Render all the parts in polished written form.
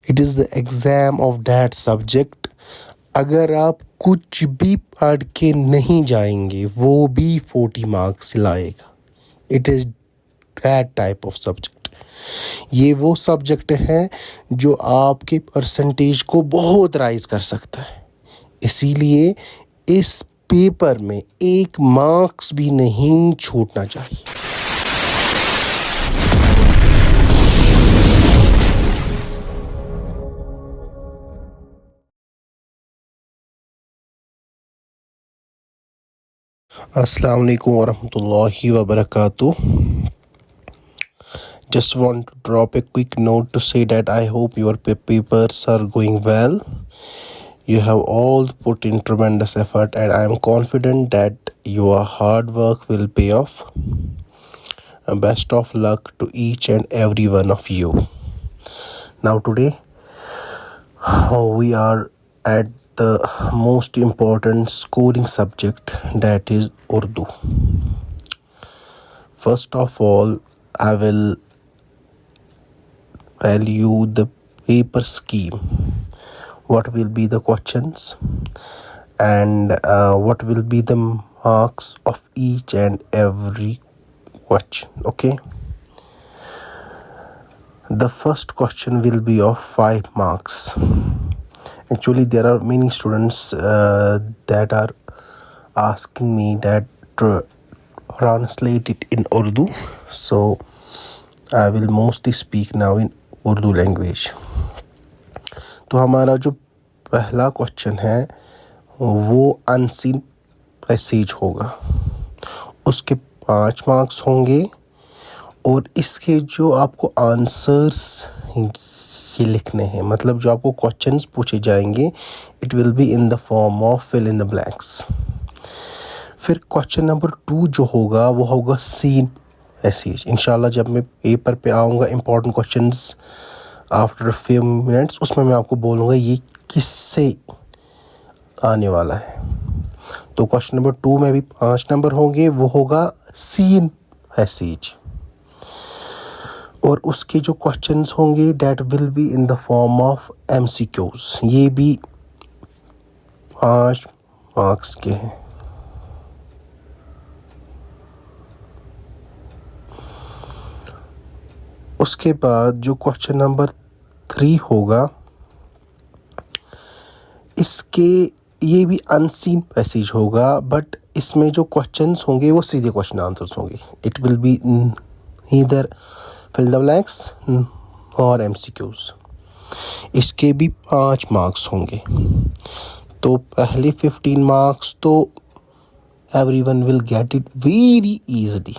It is the exam of that subject. अगर आप कुछ भी पढ़ के नहीं जाएंगे वो भी 40 मार्क्स लाएगा। It is that type of subject. ये वो सब्जेक्ट है जो आपके परसेंटेज को बहुत राइज कर सकता है। इसीलिए इस पेपर में 1 मार्क्स भी नहीं छूटना चाहिए। अस्सलाम वालेकुम वरहमतुल्लाहि वबरकातुह। Just want to drop a quick note to say that I hope your papers are going well. You have all put in tremendous effort and I am confident that your hard work will pay off. Best of luck to each and every one of you. Now today we are at the most important scoring subject, that is Urdu. First of all, I will tell you the paper scheme. What will be the questions and what will be the marks of each and every question. Okay. The first question will be of 5 marks. Actually, there are many students that are asking me that to translate it in Urdu. So I will mostly speak now in Urdu language. तो हमारा जो पहला question है वो unseen passage होगा। उसके 5 marks होंगे और इसके जो आपको आंसर्स ये लिखने हैं, मतलब जो आपको क्वेश्चंस पूछे जाएंगे, it will be in the form of fill in the blanks. फिर क्वेश्चन नंबर 2 जो होगा वो होगा सीन पैसेज। इंशाल्लाह जब मैं पेपर पे आऊँगा important questions after few minutes, उसमें मैं आपको बोलूँगा ये किससे आने वाला है। तो क्वेश्चन नंबर 2 में भी 5 नंबर होंगे, वो होगा सीन पैसेज। और उसके जो क्वेश्चंस होंगे that will be in the form of MCQs। ये भी 5 मार्क्स के हैं। उसके बाद जो क्वेश्चन नंबर 3 होगा, इसके ये भी अनसीन पैसेज होगा, बट इसमें जो क्वेश्चंस होंगे वो सीधे क्वेश्चन आंसर्स होंगे। It will be either fill the blanks और MCQs। इसके भी 5 मार्क्स होंगे। तो पहले 15 मार्क्स तो everyone will get it very easily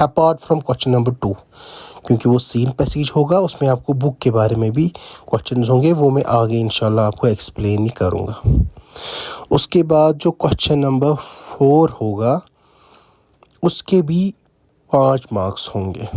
apart from question number 2, क्योंकि वो सीन पैसेज होगा, उसमें आपको बुक के बारे में भी क्वेश्चंस होंगे, वो मैं आगे इंशाल्लाह आपको एक्सप्लेन ही करूँगा। उसके बाद जो क्वेश्चन नंबर 4 होगा उसके भी 5 मार्क्स होंगे।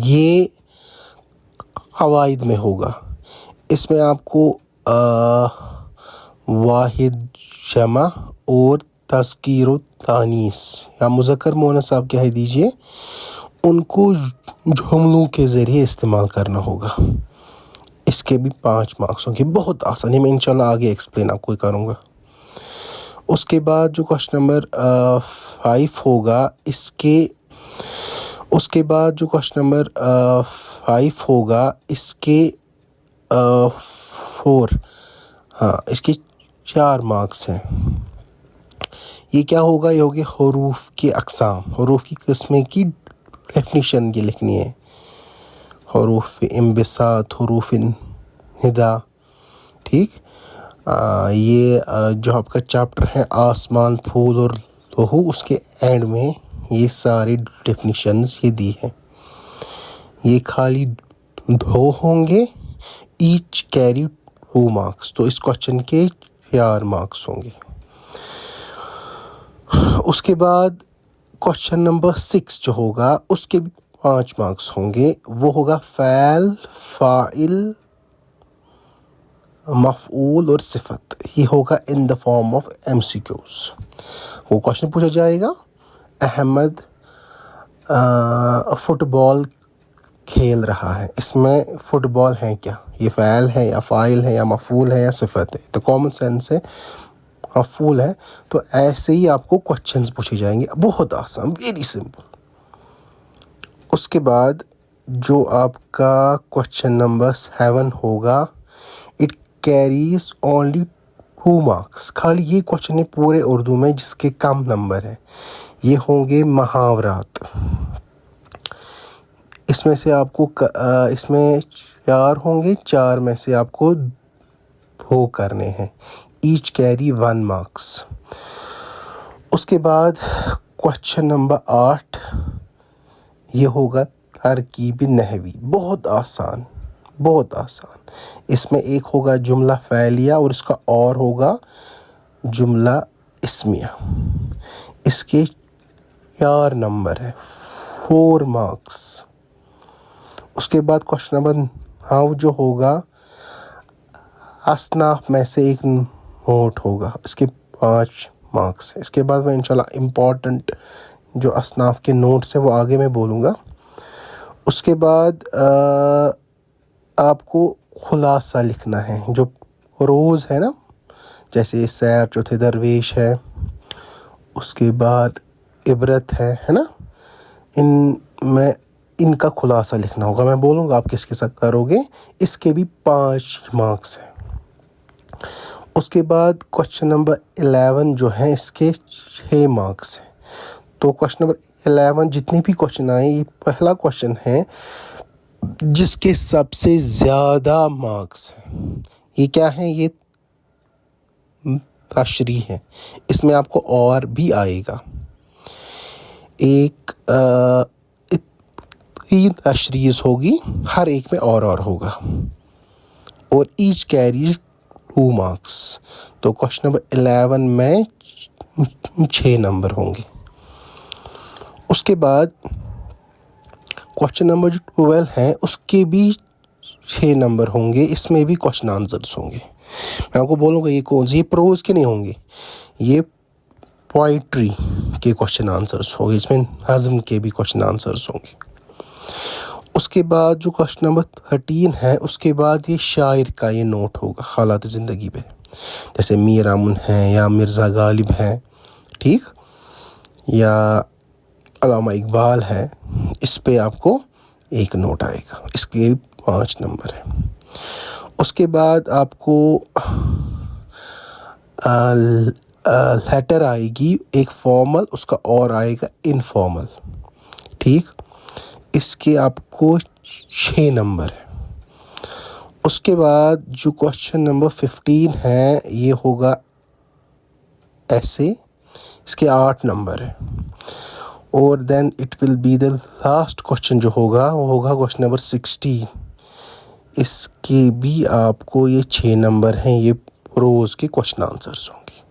ये कवाइद में होगा। इसमें आपको वाहिद जमा और तज़कीर व तानीस या मुज़क्कर मुअन्नस आप कह दीजिए, उनको जुमलों के ज़रिए इस्तेमाल करना होगा। इसके भी 5 मार्क्स होंगे। बहुत आसानी में इंशाल्लाह आगे एक्सप्लेन आपको करूँगा। उसके बाद जो क्वेश्चन नंबर 5 होगा, उसके बाद जो क्वेश्चन नंबर 5 होगा इसके 4 इसके 4 मार्क्स हैं। ये क्या होगा, ये होगी हरूफ के अक़साम, हरूफ की किस्में की डेफिनेशन ये लिखनी है। हरूफ इम्बिसात, हरूफ निदा, ठीक। ये जो आपका चैप्टर है आसमान, फूल और लहू, उसके एंड में ये सारी डेफिनेशंस ये दी है। ये खाली 2 होंगे, ईच कैरी 2 मार्क्स। तो इस क्वेश्चन के 4 मार्क्स होंगे। उसके बाद क्वेश्चन नंबर 6 जो होगा उसके भी 5 मार्क्स होंगे। वो होगा फ़ैल, फ़ाइल, मफ़ऊल और सिफ़त। ये होगा इन द फॉर्म ऑफ MCQs। वो क्वेश्चन पूछा जाएगा, अहमद फुटबॉल खेल रहा है। इसमें फुटबॉल है क्या, ये फ़ैल है या फ़ाइल है या मफ़ूल है या सिफ़त है? तो कॉमन सेंस है मफ़ूल है। तो ऐसे ही आपको क्वेश्चंस पूछे जाएंगे, बहुत आसान, वेरी सिंपल। उसके बाद जो आपका क्वेश्चन नंबर 7 होगा, इट कैरीज ओनली 2 मार्क्स। खाली ये क्वेश्चन है पूरे उर्दू में जिसके कम नंबर है। ये होंगे मुहावरात। इसमें से आपको इसमें 4 होंगे, 4 में से आपको 2 करने हैं। Each carry 1 marks. उसके बाद क्वेश्चन नंबर 8, ये होगा तरकीब नहवी। बहुत आसान, बहुत आसान। इसमें एक होगा जुमला फ़ैलिया और इसका और होगा जुमला इस्मिया। इसके 4 नंबर है, 4 मार्क्स। उसके बाद क्वेश्चन नंबर 9 जो होगा, असनाफ में से एक नोट होगा, इसके 5 मार्क्स। इसके बाद मैं इंशाल्लाह इम्पॉर्टेंट जो असनाफ के नोट्स हैं वो आगे मैं बोलूँगा। उसके बाद आपको खुलासा लिखना है। जो रोज़ है ना, जैसे सैर चौथे दरवेश है, उसके बाद इबरत है ना, इनमें इनका खुलासा लिखना होगा। मैं बोलूँगा आप किसके साथ करोगे। इसके भी 5 मार्क्स हैं। उसके बाद क्वेश्चन नंबर 11 जो है, इसके 6 मार्क्स हैं। तो क्वेश्चन नंबर 11 जितने भी क्वेश्चन आए, ये पहला क्वेश्चन है जिसके सबसे ज़्यादा मार्क्स हैं। ये क्या है, ये तशरी है। इसमें आपको और भी आएगा। एक 3 तशरीज़ होगी, हर एक में और होगा, और ईच कैरीज 2 मार्क्स। तो क्वेश्चन नंबर 11 में 6 नंबर होंगे। उसके बाद क्वेश्चन नंबर जो 12 है, उसके भी 6 नंबर होंगे। इसमें भी क्वेश्चन आंसर्स होंगे। मैं आपको बोलूँगा ये कौन से, ये प्रोज के नहीं होंगे, ये पोइट्री के क्वेश्चन आंसर्स होंगे। इसमें नज़्म के भी क्वेश्चन आंसर्स होंगे। उसके बाद जो क्वेश्चन नंबर 13 है, उसके बाद ये शायर का ये नोट होगा हालात ज़िंदगी पे, जैसे मीर अमन है या मिर्ज़ा गालिब है, ठीक, या अल्लामा इकबाल है। इस पे आपको एक नोट आएगा, इसके 5 नंबर है। उसके बाद आपको लेटर आएगी एक फॉर्मल, उसका और आएगा इनफॉर्मल, ठीक। इसके आपको 6 नंबर है। उसके बाद जो क्वेश्चन नंबर 15 है, ये होगा ऐसे, इसके 8 नंबर है। और then it will be the last question जो होगा, वो होगा क्वेश्चन नंबर 16। इसके भी आपको ये 6 नंबर हैं। ये रोज़ के क्वेश्चन आंसर्स होंगे।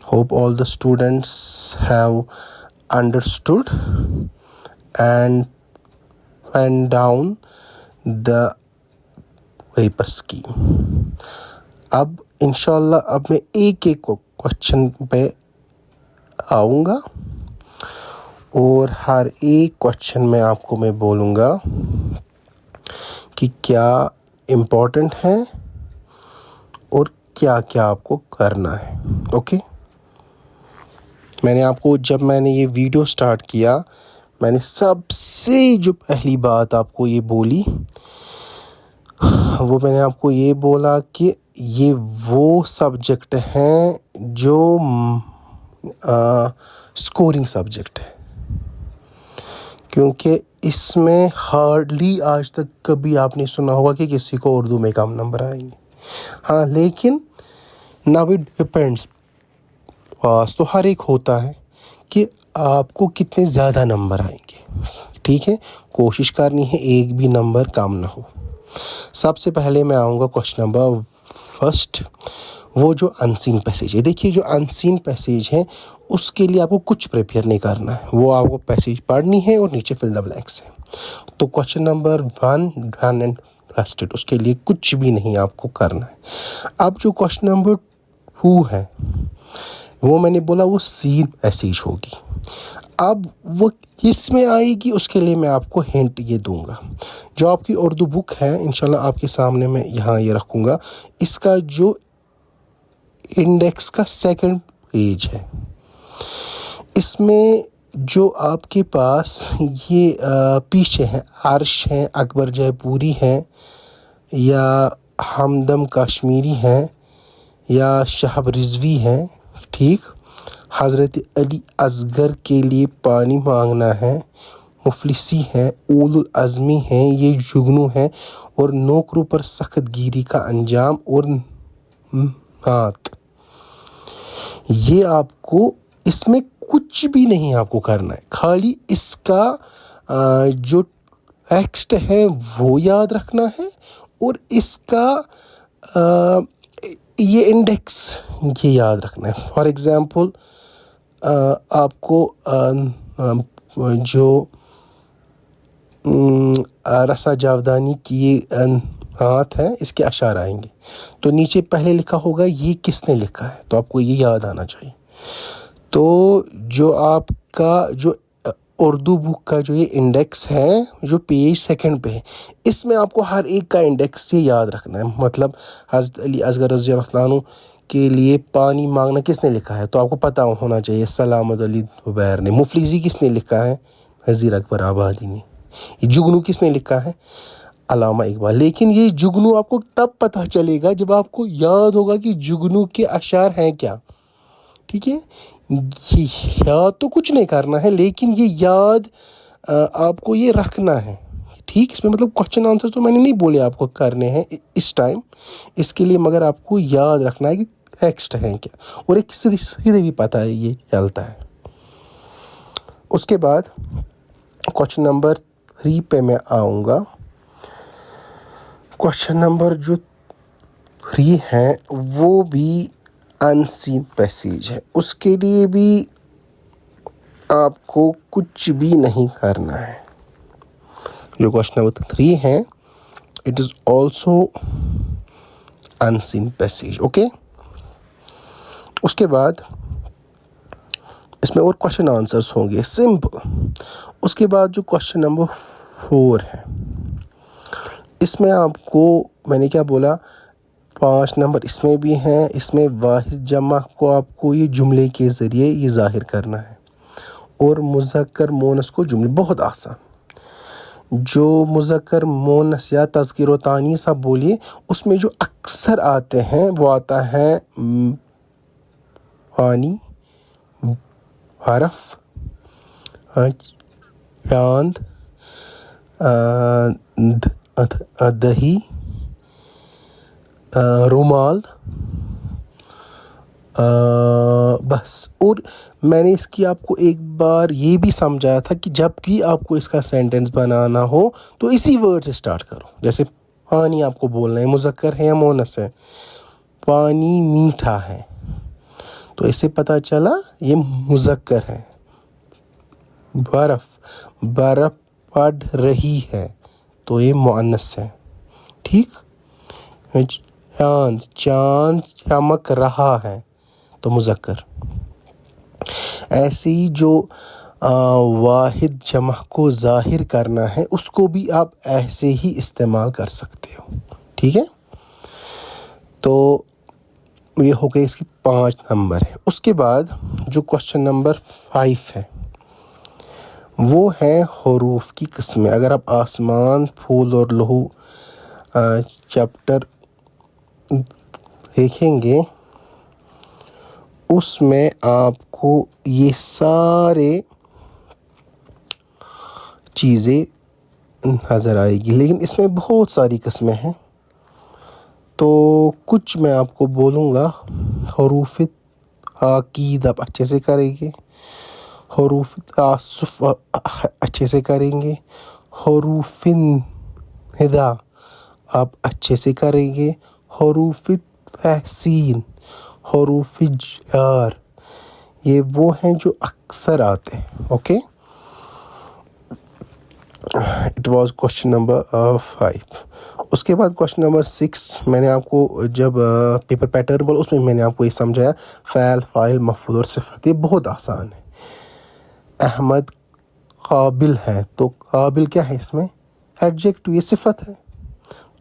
Hope all the students have understood and went down the paper scheme। अब इंशाल्लाह अब मैं एक एक क्वेश्चन पे आऊँगा और हर एक क्वेश्चन में आपको मैं बोलूँगा कि क्या इम्पोर्टेंट है और क्या क्या आपको करना है। ओके, जब मैंने ये वीडियो स्टार्ट किया, मैंने सबसे जो पहली बात आपको ये बोली, वो मैंने आपको ये बोला कि ये वो सब्जेक्ट हैं जो स्कोरिंग सब्जेक्ट है, क्योंकि इसमें हार्डली आज तक कभी आपने सुना होगा कि किसी को उर्दू में कम नंबर आएंगे। हाँ, लेकिन नाउ इट डिपेंड्स, पास तो हर एक होता है कि आपको कितने ज़्यादा नंबर आएंगे, ठीक है। कोशिश करनी है एक भी नंबर कम ना हो। सबसे पहले मैं आऊँगा क्वेश्चन नंबर 1, वो जो अनसीन पैसेज है। देखिए, जो अनसीन पैसेज है उसके लिए आपको कुछ प्रिपेयर नहीं करना है, वो आपको पैसेज पढ़नी है और नीचे फिल द ब्लैंक्स है। तो question number 1 done and dusted, उसके लिए कुछ भी नहीं आपको करना है। अब जो क्वेश्चन नंबर 2 है, वो मैंने बोला वो सीन पैसेज होगी। अब वो इसमें आएगी, उसके लिए मैं आपको हिंट ये दूंगा। जो आपकी उर्दू बुक है इंशाल्लाह आपके सामने मैं यहाँ ये रखूँगा, इसका जो इंडेक्स का सेकंड पेज है, इसमें जो आपके पास ये पीछे हैं अर्श हैं, अकबर जयपुरी हैं, या हमदम कश्मीरी हैं, या शहब रिजवी हैं, ठीक, हज़रत अली असगर के लिए पानी मांगना है, मुफलिसी हैं, उलुल अज़मी हैं, ये जुगनू हैं, और नौकरों पर सख्त गिरी का अंजाम, और नात। ये आपको इसमें कुछ भी नहीं आपको करना है, खाली इसका जो टेक्स्ट है वो याद रखना है, और इसका ये इंडेक्स ये याद रखना है। फॉर एग्ज़ाम्पल आपको जो रसा जावदानी की ये हाथ है, इसके अशार आएंगे, तो नीचे पहले लिखा होगा ये किसने लिखा है, तो आपको ये याद आना चाहिए। तो जो आपका जो उर्दू बुक का जो ये इंडेक्स है, जो पेज सेकंड पे है, इसमें आपको हर एक का इंडेक्स से याद रखना है। मतलब हज़रत अली असगर रज़ी अल्लाह अन्हु के लिए पानी मांगना किसने लिखा है, तो आपको पता होना चाहिए सलामत अली ज़ुबैर ने। मुफलिसी किसने लिखा है, नज़ीर अकबर आबादी ने। ये जुगनू किसने लिखा है, अल्लामा इकबाल। लेकिन ये जुगनू आपको तब पता चलेगा जब आपको याद होगा कि जुगनू के अशार हैं क्या, ठीक है। ये याद तो कुछ नहीं करना है, लेकिन ये याद आपको ये रखना है, ठीक। इसमें मतलब क्वेश्चन आंसर तो मैंने नहीं बोले आपको करने हैं इस टाइम, इसके लिए मगर आपको याद रखना है कि टेक्स्ट है क्या, और एक सीधे भी पता है ये चलता है। उसके बाद क्वेश्चन नंबर 3 पे मैं आऊँगा। क्वेश्चन नंबर जो 3 है वो भी अनसीन पैसेज है, उसके लिए भी आपको कुछ भी नहीं करना है। जो क्वेश्चन नंबर 3 है, it is also unseen passage, okay. उसके बाद इसमें और क्वेश्चन आंसर्स होंगे सिंपल। उसके बाद जो क्वेश्चन नंबर 4 है, इसमें आपको मैंने क्या बोला, 5 नंबर इसमें भी हैं। इसमें वाहिद जमा को आपको ये जुमले के ज़रिए ये ज़ाहिर करना है, और मुज़क्कर मोनस को जुमले, बहुत आसान। जो मुज़क्कर मोनस या तज़किर व तानीस आप बोलिए, उसमें जो अक्सर आते हैं वो आता है पानी, हरफ, चांद, दही, रुमाल, बस। और मैंने इसकी आपको एक बार ये भी समझाया था कि जब भी आपको इसका सेंटेंस बनाना हो तो इसी वर्ड से स्टार्ट करो। जैसे पानी आपको बोलना है, मुज़क्कर है या मोनस है, पानी मीठा है, तो इससे पता चला ये मुज़क्कर है। बर्फ़, बर्फ़ पड़ रही है, तो ये मुअन्नस है, ठीक। चांद, चांद चमक रहा है, तो मुज़क्कर। ऐसे ही जो वाहिद जमा को ज़ाहिर करना है, उसको भी आप ऐसे ही इस्तेमाल कर सकते हो, ठीक है। तो ये हो गए इसकी 5 नंबर है। उसके बाद जो क्वेश्चन नंबर 5 है वो है हरूफ की किस्में। अगर आप आसमान, फूल और लहू चैप्टर देखेंगे, उसमें आपको ये सारे चीज़ें नज़र आएगी, लेकिन इसमें बहुत सारी किस्में हैं, तो कुछ मैं आपको बोलूँगा। हरूफ आकीद आप अच्छे से करेंगे, हरूफ तासुफ अच्छे से करेंगे, हरूफ निदा आप अच्छे से करेंगे, हरूफ तहसीन, हरूफ जार, ये वो हैं जो अक्सर आते हैं, okay. It was question number 5। उसके बाद क्वेश्चन नंबर 6 मैंने आपको जब पेपर पैटर्न बोला उसमें मैंने आपको ये समझाया, फ़ैल, फ़ाइल, मफ़ऊल और सिफ़त, ये बहुत आसान है। अहमद काबिल है, तो काबिल क्या है इसमें? एडजेक्टिव, ये सिफत है।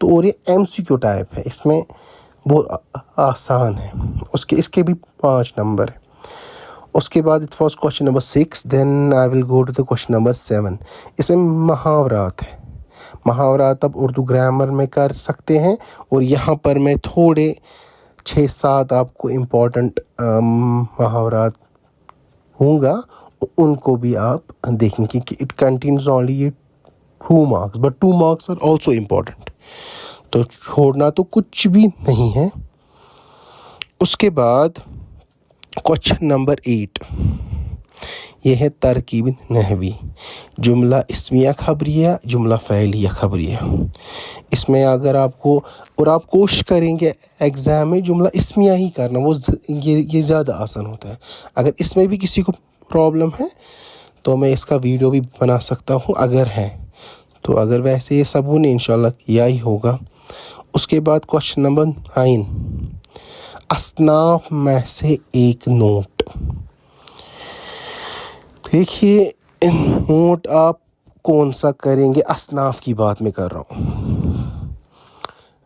तो और ये MCQ टाइप है, इसमें बहुत आसान है। इसके भी 5 नंबर है। उसके बाद it was question number 6। Then I will go to the question number 7। इसमें मुहावरात है। मुहावरात आप उर्दू ग्रामर में कर सकते हैं, और यहाँ पर मैं थोड़े 6-7 आपको इम्पोर्टेंट मुहावरात होंगे, उनको भी आप देखेंगे कि it contains only 2 marks, but 2 marks are also important, तो छोड़ना तो कुछ भी नहीं है। उसके बाद क्वेश्चन नंबर 8, ये है तरकीब नहवी, जुमला इस्मिया खबरिया, जुमला फ़ैलिया खबरिया। इसमें अगर आपको, और आप कोशिश करेंगे एग्ज़ाम में जुमला इस्मिया ही करना, वो ये ज़्यादा आसान होता है। अगर इसमें भी किसी को प्रॉब्लम है तो मैं इसका वीडियो भी बना सकता हूँ अगर है तो, अगर वैसे ये सबों ने इंशाल्लाह किया ही होगा। उसके बाद क्वेश्चन नंबर 9, असनाफ में से एक नोट। देखिए नोट आप कौन सा करेंगे? असनाफ की बात मैं कर रहा हूँ।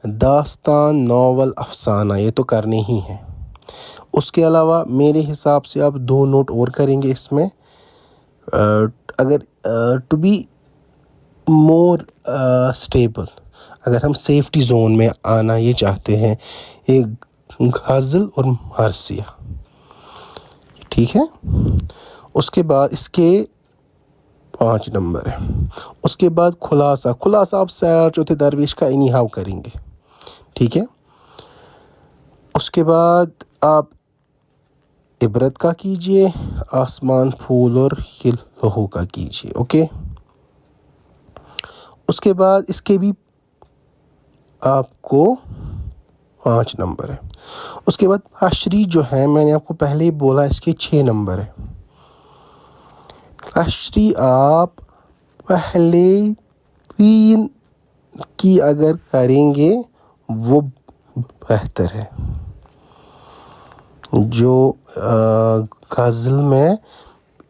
दास्तान, नावल, अफसाना, ये तो करने ही है। उसके अलावा मेरे हिसाब से आप 2 नोट और करेंगे इसमें। अगर टू बी मोर स्टेबल, अगर हम सेफ्टी जोन में आना ये चाहते हैं, एक गज़ल और मरसिया, ठीक है। उसके बाद इसके 5 नंबर है। उसके बाद खुलासा आप सैर चौथे दरवेश का इनी हाव करेंगे, ठीक है। उसके बाद आप इबरत का कीजिए, आसमान, फूल और ये लहू का कीजिए, ओके। उसके बाद इसके भी आपको 5 नंबर है। उसके बाद अशरी जो है, मैंने आपको पहले ही बोला, इसके 6 नंबर है। अशरी आप पहले 3 की अगर करेंगे वो बेहतर है। जो गज़ल में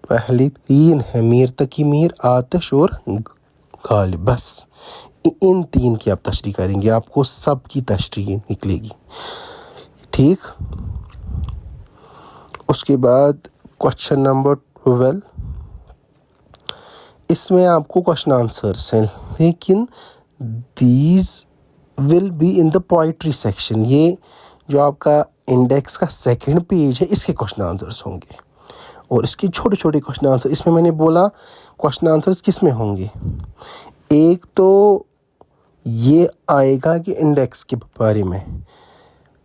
पहली 3 है, मीर तकी मीर, आतिश और गालिब, बस इन 3 की आप तशरीह करेंगे, आपको सब की तशरीह निकलेगी, ठीक। उसके बाद क्वेश्चन नंबर 12, इसमें आपको क्वेश्चन आंसर्स हैं, लेकिन these will be in the poetry section. ये जो आपका इंडेक्स का 2nd पेज है, इसके क्वेश्चन आंसर्स होंगे, और इसके छोटे छोटे क्वेश्चन आंसर। इसमें मैंने बोला क्वेश्चन आंसर्स किस में होंगे। एक तो ये आएगा कि इंडेक्स के बारे में,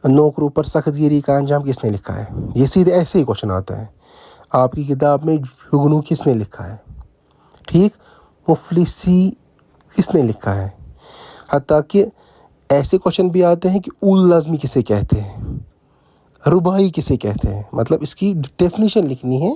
नौकरों पर सख्तगिरी का अंजाम किसने लिखा है, ये सीधे ऐसे ही क्वेश्चन आता है। आपकी किताब में जुगनू किसने लिखा है, ठीक। मुफलिसी किसने लिखा है। हत्ता कि ऐसे क्वेश्चन भी आते हैं कि उल लाज़मी किसे कहते हैं, रुबाई किसे कहते हैं, मतलब इसकी डेफिनेशन लिखनी है,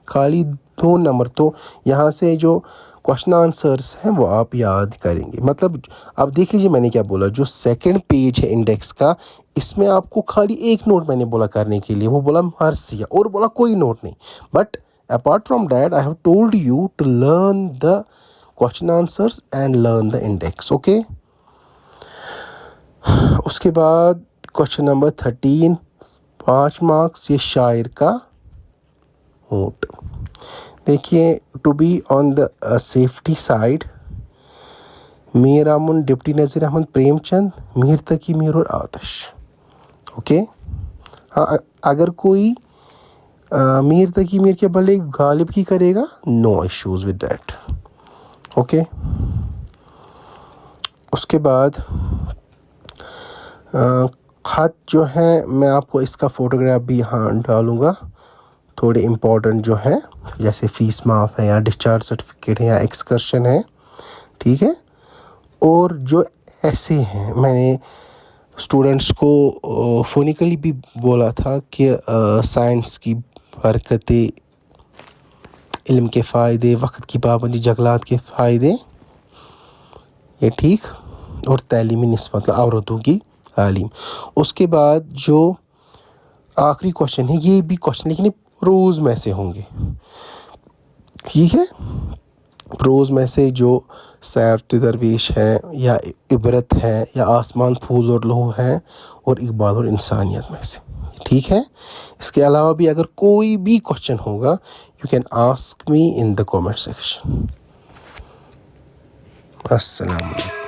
खाली 2 नंबर। तो यहाँ से जो क्वेश्चन आंसर्स हैं वो आप याद करेंगे। मतलब आप देख लीजिए मैंने क्या बोला, जो 2nd पेज है इंडेक्स का, इसमें आपको खाली 1 नोट मैंने बोला करने के लिए, वो बोला मरसिया, और बोला कोई नोट नहीं। But apart from that I have told you to learn the question answers and learn the index, okay. उसके बाद क्वेश्चन नंबर 13, 5 मार्क्स, ये शायर का नोट। देखिए to be on the safety side, Mir Aman, deputy Nazir Ahmad, Premchand, Mir Taqi Mir और आतिश, ओके। हाँ, अगर कोई मीर तकी मीर के बदले गालिब की करेगा, no issues with that, okay. उसके बाद ख़त जो है, मैं आपको इसका फ़ोटोग्राफ भी यहाँ डालूँगा, थोड़े इम्पोर्टेंट जो हैं, जैसे फ़ीस माफ़ है या डिस्चार्ज सर्टिफिकेट है या एक्सकर्शन है, ठीक है। और जो ऐसे हैं, मैंने स्टूडेंट्स को फ़ोनिकली भी बोला था कि साइंस की बरकतें, इल्म के फ़ायदे, वक्त की पाबंदी, जंगलात के फ़ायदे, ये ठीक, और तालीमी निस्बत, औरतों की तालीम। उसके बाद जो आखिरी क्वेश्चन है, ये भी क्वेश्चन लेकिन रोज़ में से होंगे। ठीक है। प्रोज़ में से जो सैर दरवेश है या इबरत है या आसमान फूल और लहू है और इकबाल और इंसानियत में से, ठीक है। इसके अलावा भी अगर कोई भी क्वेश्चन होगा you can ask me in the comment section. अस्सलाम वालेकुम।